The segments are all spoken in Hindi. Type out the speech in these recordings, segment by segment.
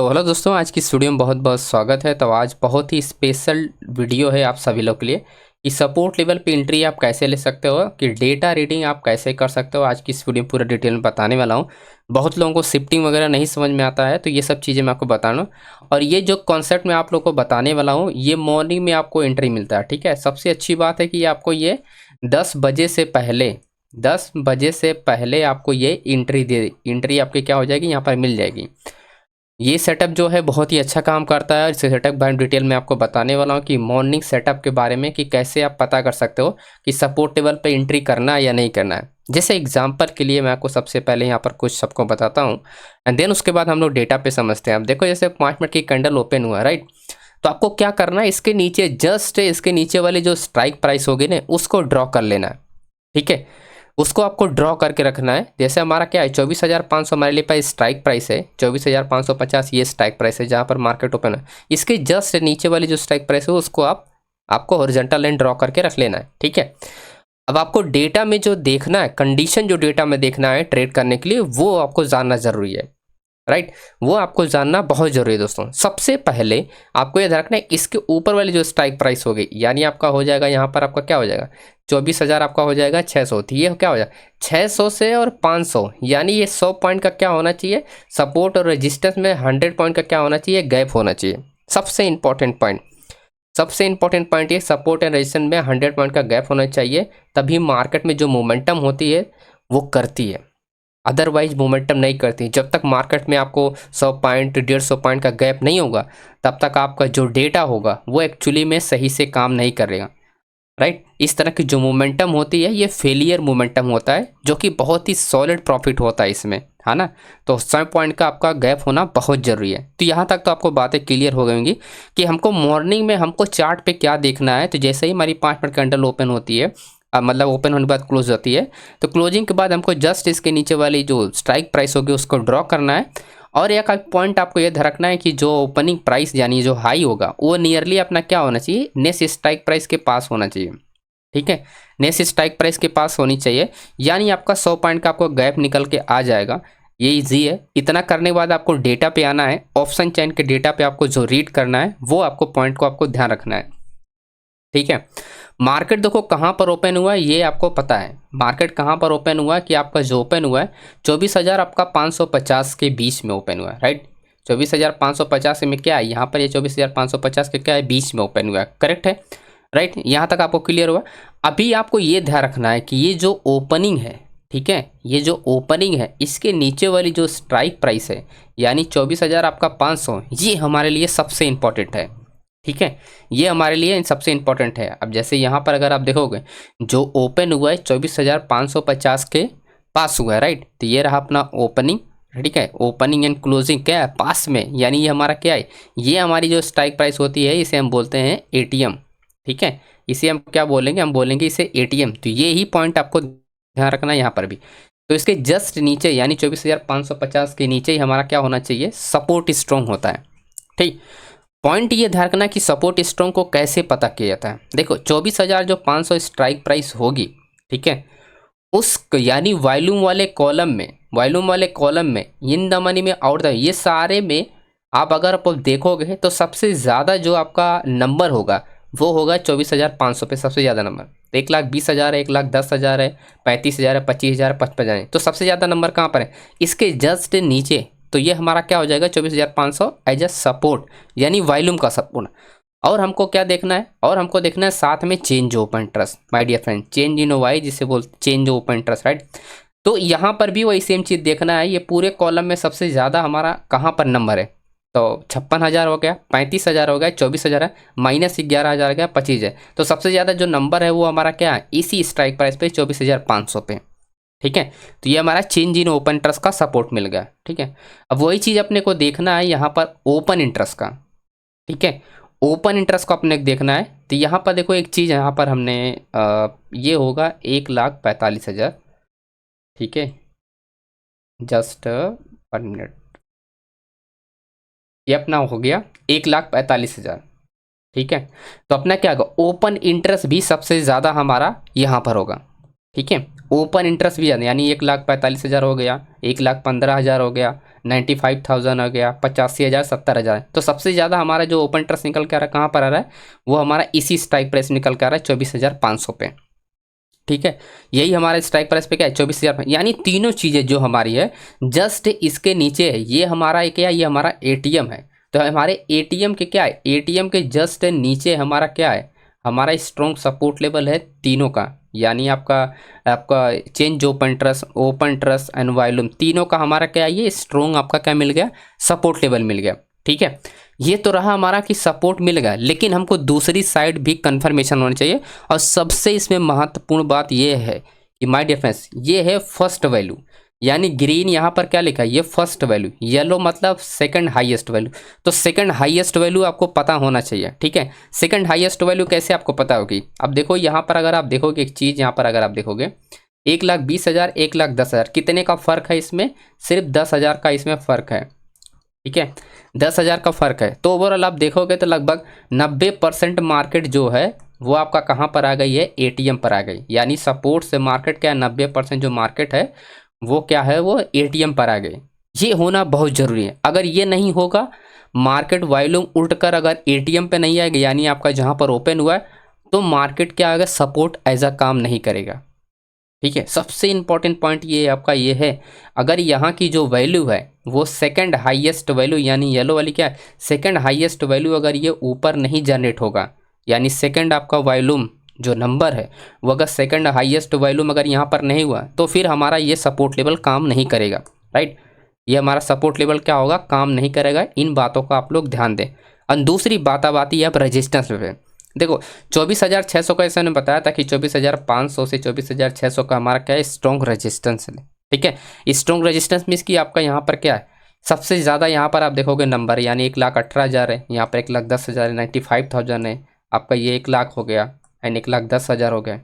तो हेलो दोस्तों, आज की इस वीडियो में बहुत बहुत स्वागत है। तो आज बहुत ही स्पेशल वीडियो है आप सभी लोग के लिए कि सपोर्ट लेवल पे एंट्री आप कैसे ले सकते हो, कि डेटा रीडिंग आप कैसे कर सकते हो। आज की इस वीडियो में पूरा डिटेल में बताने वाला हूँ। बहुत लोगों को शिफ्टिंग वगैरह नहीं समझ में आता है, तो ये सब चीज़ें मैं आपको बताना। और ये जो कॉन्सेप्ट मैं आप लोग को बताने वाला हूँ, ये मॉर्निंग में आपको एंट्री मिलता है। ठीक है, सबसे अच्छी बात है कि आपको ये 10 बजे से पहले 10 बजे से पहले आपको ये एंट्री आपकी क्या हो जाएगी, यहाँ पर मिल जाएगी। ये सेटअप जो है बहुत ही अच्छा काम करता है। इस सेटअप के बारे में डिटेल में आपको बताने वाला हूँ कि मॉर्निंग सेटअप के बारे में, कि कैसे आप पता कर सकते हो कि सपोर्ट टेबल पे एंट्री करना है या नहीं करना है। जैसे एग्जांपल के लिए मैं आपको सबसे पहले यहाँ पर कुछ सबको बताता हूँ, एंड देन उसके बाद हम लोग डेटा पे समझते हैं। अब देखो, जैसे 5 मिनट की कैंडल ओपन हुआ, राइट। तो आपको क्या करना है, इसके नीचे जस्ट इसके नीचे वाली जो स्ट्राइक प्राइस होगी ना, उसको ड्रॉ कर लेना है। ठीक है, उसको आपको ड्रॉ करके रखना है। जैसे हमारा क्या है, 24,500 हमारे लिए पास स्ट्राइक प्राइस है। 24,550 ये स्ट्राइक प्राइस है जहाँ पर मार्केट ओपन है। इसके जस्ट नीचे वाली जो स्ट्राइक प्राइस है उसको आपको हॉरिजॉन्टल लाइन ड्रॉ करके रख लेना है। ठीक है, अब आपको डेटा में जो देखना है, कंडीशन जो डेटा में देखना है ट्रेड करने के लिए, वो आपको जानना जरूरी है। राइट, वो आपको जानना बहुत जरूरी है दोस्तों। सबसे पहले आपको याद रखना है, इसके ऊपर वाली जो स्ट्राइक प्राइस होगी, यानी आपका हो जाएगा यहाँ पर, आपका क्या हो जाएगा, 24,000 आपका हो जाएगा 600। तो ये क्या हो जाएगा 600 से और 500, यानी ये 100 पॉइंट का क्या होना चाहिए, सपोर्ट और रेजिस्टेंस में 100 पॉइंट का क्या होना चाहिए, गैप होना चाहिए। सबसे इंपॉर्टेंट पॉइंट, सबसे इंपॉर्टेंट पॉइंट ये, सपोर्ट एंड रेजिस्टेंस में 100 पॉइंट का गैप होना चाहिए। तभी मार्केट में जो मोमेंटम होती है वो करती है, अदरवाइज मोमेंटम नहीं करती। जब तक मार्केट में आपको 100 पॉइंट 150 पॉइंट का गैप नहीं होगा, तब तक आपका जो डेटा होगा वो एक्चुअली में सही से काम नहीं करेगा। राइट, इस तरह की जो मोमेंटम होती है ये फेलियर मोमेंटम होता है, जो कि बहुत ही सॉलिड प्रॉफिट होता है इसमें, है ना। तो 100 पॉइंट का आपका गैप होना बहुत ज़रूरी है। तो यहाँ तक तो आपको बातें क्लियर हो गई होंगी कि हमको मॉर्निंग में हमको चार्ट पे क्या देखना है। तो जैसे ही हमारी 5 मिनट कैंडल ओपन होती है, मतलब ओपन होने के बाद क्लोज होती है, तो क्लोजिंग के बाद हमको जस्ट इसके नीचे वाली जो स्ट्राइक प्राइस होगी उसको ड्रॉ करना है। और एक पॉइंट आपको ये ध्यान रखना है कि जो ओपनिंग प्राइस यानी जो हाई होगा वो नियरली अपना क्या होना चाहिए, नेक्स्ट स्ट्राइक प्राइस के पास होना चाहिए। ठीक है, नेक्स्ट स्ट्राइक प्राइस के पास होनी चाहिए, यानी आपका 100 पॉइंट का आपको गैप निकल के आ जाएगा। ये इजी है। इतना करने के बाद आपको डेटा पे आना है, ऑप्शन चेन के डेटा पे आपको जो रीड करना है वो आपको पॉइंट को आपको ध्यान रखना है। ठीक है, मार्केट देखो कहाँ पर ओपन हुआ है, ये आपको पता है। मार्केट कहाँ पर ओपन हुआ है, कि आपका जो ओपन हुआ है 24,000 आपका 550 के बीच में ओपन हुआ है। राइट, 24,550 में क्या है, यहाँ पर ये 24,550 के क्या है, बीच में ओपन हुआ है। करेक्ट है, राइट। यहाँ तक आपको क्लियर हुआ। अभी आपको ये ध्यान रखना है कि ये जो ओपनिंग है, ठीक है, ये जो ओपनिंग है इसके नीचे वाली जो स्ट्राइक प्राइस है, यानी 24,000 आपका 500, ये हमारे लिए सबसे इंपॉर्टेंट है। ठीक है, ये हमारे लिए सबसे इंपॉर्टेंट है। अब जैसे यहाँ पर अगर आप देखोगे, जो ओपन हुआ है 24,550 के पास हुआ है, राइट। तो ये रहा अपना ओपनिंग। ठीक है, ओपनिंग एंड क्लोजिंग क्या है, पास में, यानी ये हमारा क्या है, ये हमारी जो स्ट्राइक प्राइस होती है इसे हम बोलते हैं एटीएम। ठीक है, इसे हम क्या बोलेंगे, हम बोलेंगे इसे एटीएम। तो ये ही पॉइंट आपको ध्यान रखना है यहाँ पर भी। तो इसके जस्ट नीचे यानी 24,550 के नीचे ही हमारा क्या होना चाहिए, सपोर्ट स्ट्रॉन्ग होता है। ठीक, पॉइंट ये ध्यान रखना कि सपोर्ट स्ट्रॉन्ग को कैसे पता किया जाता है। देखो 24,000 जो 500 स्ट्राइक प्राइस होगी, ठीक है, उस यानी वॉल्यूम वाले कॉलम में, वॉल्यूम वाले कॉलम में, इन द मनी में, आउट द, ये सारे में आप अगर आप देखोगे तो सबसे ज़्यादा जो आपका नंबर होगा वो होगा 24,500 पे सबसे ज़्यादा नंबर। 1,20,000 है, 1,10,000 है, 35,000 है, 25,000 है, 55,000 है। तो सबसे ज़्यादा नंबर कहाँ पर है, इसके जस्ट नीचे। तो ये हमारा क्या हो जाएगा 24,500 एज अ सपोर्ट, यानी वॉल्यूम का सपोर्ट। और हमको क्या देखना है, और हमको देखना है साथ में change of interest, my dear friend, change in Y जिसे बोलते चेंज ऑफ इंटरेस्ट, राइट। तो यहाँ पर भी वही सेम चीज़ देखना है। ये पूरे कॉलम में सबसे ज़्यादा हमारा कहाँ पर नंबर है, तो 56,000 हो गया, 35,000 हो गया, 24,000 है, -11,000 हो गया, 25 है। तो सबसे ज़्यादा जो नंबर है वो हमारा क्या है, इसी स्ट्राइक प्राइस पे 24,500 पे। ठीक है, तो ये हमारा चेंज इन ओपन इंटरेस्ट का सपोर्ट मिल गया। ठीक है, अब वही चीज़ अपने को देखना है यहाँ पर ओपन इंटरेस्ट का। ठीक है, ओपन इंटरेस्ट को अपने देखना है। तो यहाँ पर देखो एक चीज़ यहाँ पर हमने ये होगा 1,45,000। ठीक है, जस्ट 1 मिनट, ये अपना हो गया 1,45,000। ठीक है, तो अपना क्या होगा, ओपन इंटरेस्ट भी सबसे ज़्यादा हमारा यहाँ पर होगा। ठीक है, ओपन इंटरेस्ट भी ज़्यादा, यानी 1,45,000 हो गया, 1,15,000 हो गया, 95,000 हो गया, 85,000, 70,000। तो सबसे ज़्यादा हमारा जो ओपन इंटरेस्ट निकल के आ रहा है कहाँ पर आ रहा है, वो हमारा इसी स्ट्राइक प्राइस निकल के आ रहा है 24,500 पे। ठीक है, यही हमारे स्ट्राइक प्राइस पे क्या है 24,000। यानी तीनों चीज़ें जो हमारी है जस्ट इसके नीचे है। ये हमारा क्या है, ये हमारा एटीएम है। तो हमारे एटीएम के क्या है, एटीएम के जस्ट नीचे हमारा क्या है, हमारा स्ट्रॉन्ग सपोर्ट लेवल है तीनों का। यानी आपका आपका change open trust and volume तीनों का हमारा क्या है, ये स्ट्रॉन्ग आपका क्या मिल गया, सपोर्ट लेवल मिल गया। ठीक है, ये तो रहा हमारा कि सपोर्ट मिल गया, लेकिन हमको दूसरी साइड भी कंफर्मेशन होनी चाहिए। और सबसे इसमें महत्वपूर्ण बात ये है कि माय डियर फ्रेंड्स, ये है फर्स्ट वैल्यू। यानी ग्रीन यहाँ पर क्या लिखा है, ये फर्स्ट वैल्यू, येलो मतलब सेकंड हाईएस्ट वैल्यू। तो सेकंड हाईएस्ट वैल्यू आपको पता होना चाहिए। ठीक है, सेकंड हाईएस्ट वैल्यू कैसे आपको पता होगी, अब देखो यहाँ पर अगर आप देखोगे एक चीज़, यहाँ पर अगर आप देखोगे 1,20,000 1,10,000 कितने का फ़र्क है इसमें, सिर्फ 10,000 का इसमें फ़र्क है। ठीक है, 10,000 का फ़र्क है। तो ओवरऑल आप देखोगे तो लगभग 90% मार्केट जो है वो आपका कहाँ पर आ गई है, एटीएम पर आ गई। यानी सपोर्ट से मार्केट क्या 90% जो मार्केट है वो क्या है, वो एटीएम पर आ गई। ये होना बहुत ज़रूरी है। अगर ये नहीं होगा, मार्केट वॉल्यूम उल्ट कर अगर एटीएम पे नहीं आएगा, यानी आपका जहाँ पर ओपन हुआ है, तो मार्केट क्या आएगा, सपोर्ट एज अ काम नहीं करेगा। ठीक है, सबसे इंपॉर्टेंट पॉइंट ये आपका ये है, अगर यहाँ की जो वैल्यू है वो सेकंड हाईएस्ट वैल्यू, यानी येलो वाली क्या है, सेकंड हाईएस्ट वैल्यू, अगर ये ऊपर नहीं जनरेट होगा, यानी सेकंड आपका वॉल्यूम जो नंबर है वो अगर सेकंड हाईएस्ट वॉल्यूम अगर यहाँ पर नहीं हुआ, तो फिर हमारा ये सपोर्ट लेवल काम नहीं करेगा। राइट, ये हमारा सपोर्ट लेवल क्या होगा, काम नहीं करेगा। इन बातों का आप लोग ध्यान दें। और दूसरी बात अब आती है अब रजिस्टेंस लेवल। देखो 24,600 का ऐसा ने बताया था कि 24,500 से 24,600 का हमारा क्या है, स्ट्रॉन्ग रेजिस्टेंस है। ठीक है, स्ट्रॉन्ग रेजिस्टेंस मीन्स कि आपका यहाँ पर क्या है, सबसे ज़्यादा यहाँ पर आप देखोगे नंबर, यानी 1,18,000 है, यहाँ पर 1,10,000 है, 95,000 है आपका, ये 1,00,000 हो गया एंड 1,10,000 हो गया।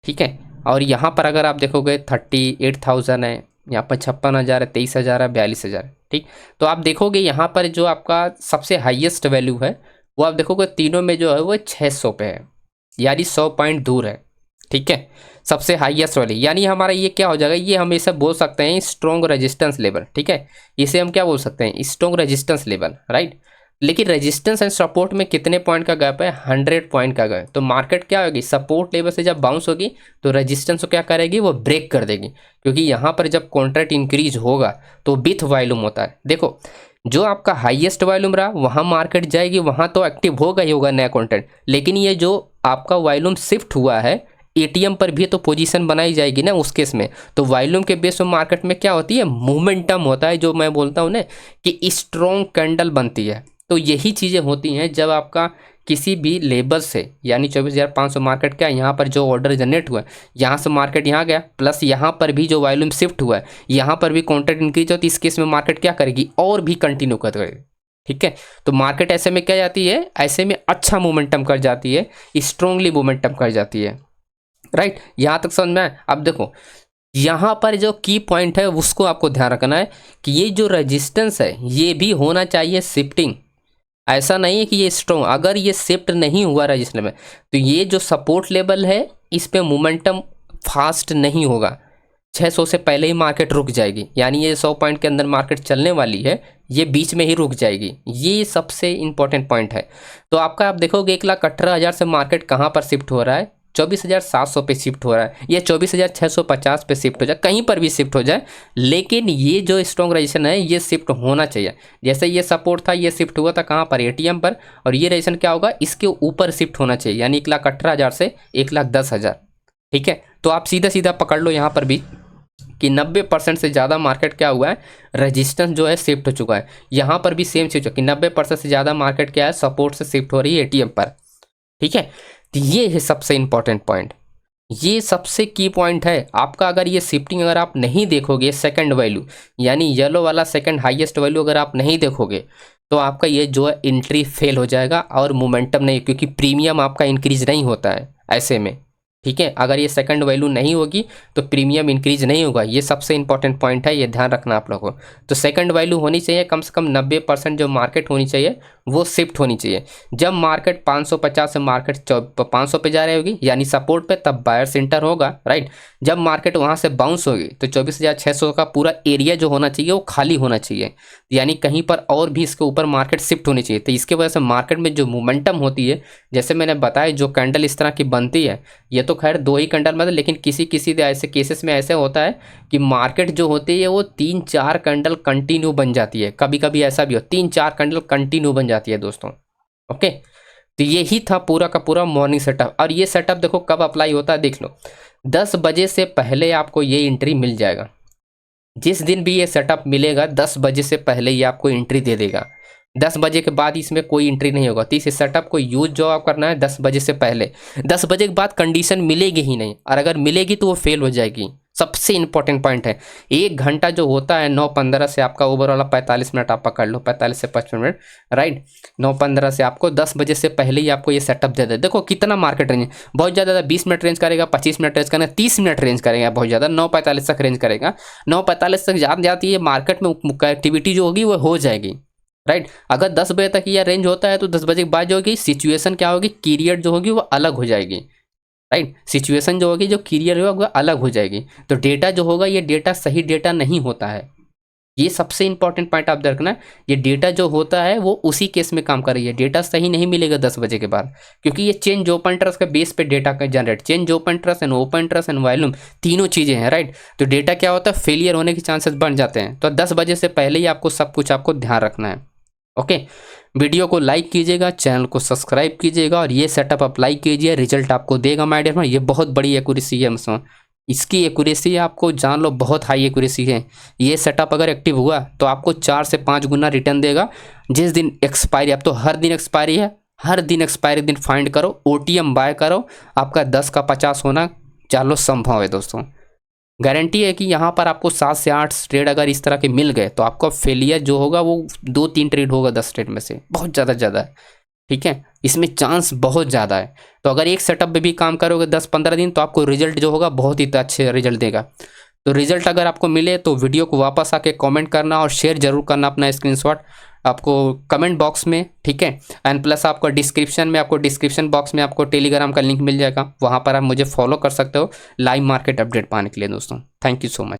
ठीक है, और यहाँ पर अगर आप देखोगे 38,000 है, यहाँ पर 56,000 है, 23,000 है, 42,000। ठीक, तो आप देखोगे यहाँ पर जो आपका सबसे हाईएस्ट वैल्यू है वो आप देखोगे तीनों में जो है वो 600 पे है, यानी 100 पॉइंट दूर है। ठीक है, सबसे हाईएस्ट वाली, यानी हमारा ये क्या हो जाएगा, ये हम इसे बोल सकते हैं स्ट्रॉन्ग रेजिस्टेंस लेवल। ठीक है, इसे हम क्या बोल सकते हैं, स्ट्रॉन्ग रेजिस्टेंस लेवल। राइट, लेकिन रेजिस्टेंस एंड सपोर्ट में कितने पॉइंट का गैप है, 100 पॉइंट का गैप। तो मार्केट क्या होगी, सपोर्ट लेवल से जब बाउंस होगी तो रेजिस्टेंस को क्या करेगी, वो ब्रेक कर देगी। क्योंकि यहाँ पर जब कॉन्ट्रैक्ट इंक्रीज होगा तो विथ वॉल्यूम होता है। देखो जो आपका हाईएस्ट वॉल्यूम रहा वहाँ मार्केट जाएगी, वहाँ तो एक्टिव होगा ही होगा नया कॉन्ट्रैक्ट। लेकिन ये जो आपका वॉल्यूम शिफ्ट हुआ है एटीएम पर भी तो पोजीशन बनाई जाएगी ना उस केस में। तो वॉल्यूम के बेस पर मार्केट में क्या होती है, मोमेंटम होता है, जो मैं बोलता हूँ ना कि स्ट्रॉन्ग कैंडल बनती है। तो यही चीज़ें होती हैं जब आपका किसी भी लेवल से, यानी 24,500 मार्केट क्या यहाँ पर जो ऑर्डर जनरेट हुआ है, यहाँ से मार्केट यहाँ गया, प्लस यहाँ पर भी जो वॉल्यूम शिफ्ट हुआ है, यहाँ पर भी कॉन्ट्रैक्ट इंक्रीज हो, तो इस केस में मार्केट क्या करेगी, और भी कंटिन्यू कर करेगी। ठीक है, तो मार्केट ऐसे में क्या जाती है, ऐसे में अच्छा मोमेंटम कर जाती है, स्ट्रॉन्गली मोमेंटम कर जाती है। राइट, यहाँ तक समझ में आया। अब देखो यहाँ पर जो की पॉइंट है उसको आपको ध्यान रखना है कि ये जो रेजिस्टेंस है ये भी होना चाहिए शिफ्टिंग। ऐसा नहीं है कि ये स्ट्रॉन्ग, अगर ये शिफ्ट नहीं हुआ रजिस्टर में तो ये जो सपोर्ट लेवल है इस पे मोमेंटम फास्ट नहीं होगा, 600 से पहले ही मार्केट रुक जाएगी। यानी ये 100 पॉइंट के अंदर मार्केट चलने वाली है, ये बीच में ही रुक जाएगी। ये सबसे इंपॉर्टेंट पॉइंट है। तो आपका आप देखोगे 1,18,000 से मार्केट कहाँ पर शिफ्ट हो रहा है, 24,700 पे शिफ्ट हो रहा है, ये 24,650 पे शिफ्ट हो जाए, कहीं पर भी शिफ्ट हो जाए, लेकिन ये जो स्ट्रॉन्ग रजिस्टेंस है ये शिफ्ट होना चाहिए। जैसे ये सपोर्ट था, ये शिफ्ट हुआ था कहाँ पर, एटीएम पर, और ये रजिस्टेंस क्या होगा, इसके ऊपर शिफ्ट होना चाहिए, यानी 1,18,000 से 1,10,000। ठीक है, तो आप सीधा सीधा पकड़ लो यहाँ पर भी कि 90% से ज़्यादा मार्केट क्या हुआ है, रेजिस्टेंस जो है शिफ्ट हो चुका है। यहाँ पर भी सेम चीज़ कि 90% से ज़्यादा मार्केट क्या है, सपोर्ट से शिफ्ट हो रही है एटीएम पर। ठीक है, तो ये है सबसे इंपॉर्टेंट पॉइंट, ये सबसे की पॉइंट है आपका। अगर ये शिफ्टिंग अगर आप नहीं देखोगे, सेकंड वैल्यू यानी येलो वाला सेकंड हाईएस्ट वैल्यू अगर आप नहीं देखोगे तो आपका ये जो है एंट्री फेल हो जाएगा और मोमेंटम नहीं, क्योंकि प्रीमियम आपका इंक्रीज नहीं होता है ऐसे में। ठीक है, अगर ये सेकंड वैल्यू नहीं होगी तो प्रीमियम इंक्रीज नहीं होगा। ये सबसे इंपॉर्टेंट पॉइंट है, ये ध्यान रखना आप लोगों को। तो सेकंड वैल्यू होनी चाहिए कम से कम 90% जो मार्केट होनी चाहिए वो शिफ्ट होनी चाहिए। जब मार्केट 550 से मार्केट 500 पे जा रही होगी यानी सपोर्ट पे, तब बायर्स एंटर होगा, राइट। जब मार्केट वहाँ से बाउंस होगी तो 24,600 का पूरा एरिया जो होना चाहिए वो खाली होना चाहिए, यानी कहीं पर और भी इसके ऊपर मार्केट शिफ्ट होनी चाहिए। तो इसके वजह से मार्केट में जो मोमेंटम होती है, जैसे मैंने बताया जो कैंडल इस तरह की बनती है, ये तो खैर 2 ही कैंडल मतलब, लेकिन किसी किसी ऐसे केसेस में ऐसे होता है कि मार्केट जो होती है वो 3-4 कैंडल कंटिन्यू बन जाती है। कभी कभी ऐसा भी हो 3-4 कैंडल कंटिन्यू बन जाती है दोस्तों। ओके, तो यही था पूरा का पूरा मॉर्निंग सेटअप। और ये सेटअप देखो कब अप्लाई होता है, देख लो 10 बजे से पहले आपको ये एंट्री मिल जाएगा। जिस दिन भी ये सेटअप मिलेगा 10 बजे से पहले ये आपको एंट्री दे देगा। 10 बजे के बाद इसमें कोई एंट्री नहीं होगा। तो इस सेटअप को यूज जो आप करना है 10 बजे से पहले। 10 बजे के बाद कंडीशन मिलेगी ही नहीं, और अगर मिलेगी तो वो फेल हो जाएगी। सबसे इंपॉर्टेंट पॉइंट है, 1 घंटा जो होता है 9:15 से आपका ओवर वाला 45 मिनट आप पकड़ लो, 45 से 55 मिनट, राइट। 9:15 से आपको 10 बजे से पहले ही आपको ये सेटअप दे दे। देखो कितना मार्केट रेंज, बहुत ज़्यादा 20 मिनट रेंज करेगा, 25 मिनट रेंज करेगा, 30 मिनट रेंज करेगा, बहुत ज़्यादा 9:45 तक रेंज करेगा। 9:45 तक जाती है मार्केट में एक्टिविटी जो होगी वो हो जाएगी, राइट। अगर 10 बजे तक यह रेंज होता है तो 10 बजे के बाद जो होगी सिचुएशन क्या होगी, पीरियड जो होगी वो अलग हो जाएगी, राइट। सिचुएशन जो होगी, जो पीरियड होगा वो अलग हो जाएगी। तो डेटा जो होगा ये डेटा सही डेटा नहीं होता है। ये सबसे इंपॉर्टेंट पॉइंट आप रखना, ये डेटा जो होता है वो उसी केस में काम कर रही है। डेटा सही नहीं मिलेगा 10 बजे के बाद, क्योंकि ये चेंज ओपन इंटरेस्ट के बेस पे डेटा का generate, change open interest and open interest and volume तीनों चीज़ें हैं, राइट। तो डेटा क्या होता है, फेलियर होने के चांसेस बढ़ जाते हैं। तो 10 बजे से पहले ही आपको सब कुछ आपको ध्यान रखना है। ओके, वीडियो को लाइक कीजिएगा, चैनल को सब्सक्राइब कीजिएगा और ये सेटअप अप्लाई कीजिए, रिजल्ट आपको देगा माय डियर फ्रेंड। ये बहुत बड़ी एक्यूरेसी है इसमें, इसकी एक्यूरेसी आपको जान लो बहुत हाई एक्यूरेसी है। ये सेटअप अगर एक्टिव हुआ तो आपको 4 से 5 गुना रिटर्न देगा। जिस दिन एक्सपायरी, अब तो हर दिन एक्सपायरी है, हर दिन एक्सपायरी दिन फाइंड करो, OTM बाय करो, आपका 10 का 50 होना चालो संभव है दोस्तों। गारंटी है कि यहाँ पर आपको 7 से 8 ट्रेड अगर इस तरह के मिल गए तो आपका फेलियर जो होगा वो 2-3 ट्रेड होगा 10 ट्रेड में से, बहुत ज़्यादा है, ठीक है। इसमें चांस बहुत ज़्यादा है। तो अगर एक सेटअप पे भी काम करोगे 10-15 दिन तो आपको रिजल्ट जो होगा बहुत ही अच्छे रिजल्ट देगा। तो रिजल्ट अगर आपको मिले तो वीडियो को वापस आके कमेंट करना और शेयर जरूर करना अपना स्क्रीनशॉट आपको कमेंट बॉक्स में, ठीक है। एंड प्लस आपको डिस्क्रिप्शन बॉक्स में आपको टेलीग्राम का लिंक मिल जाएगा, वहाँ पर आप मुझे फॉलो कर सकते हो लाइव मार्केट अपडेट पाने के लिए दोस्तों। Thank you so much.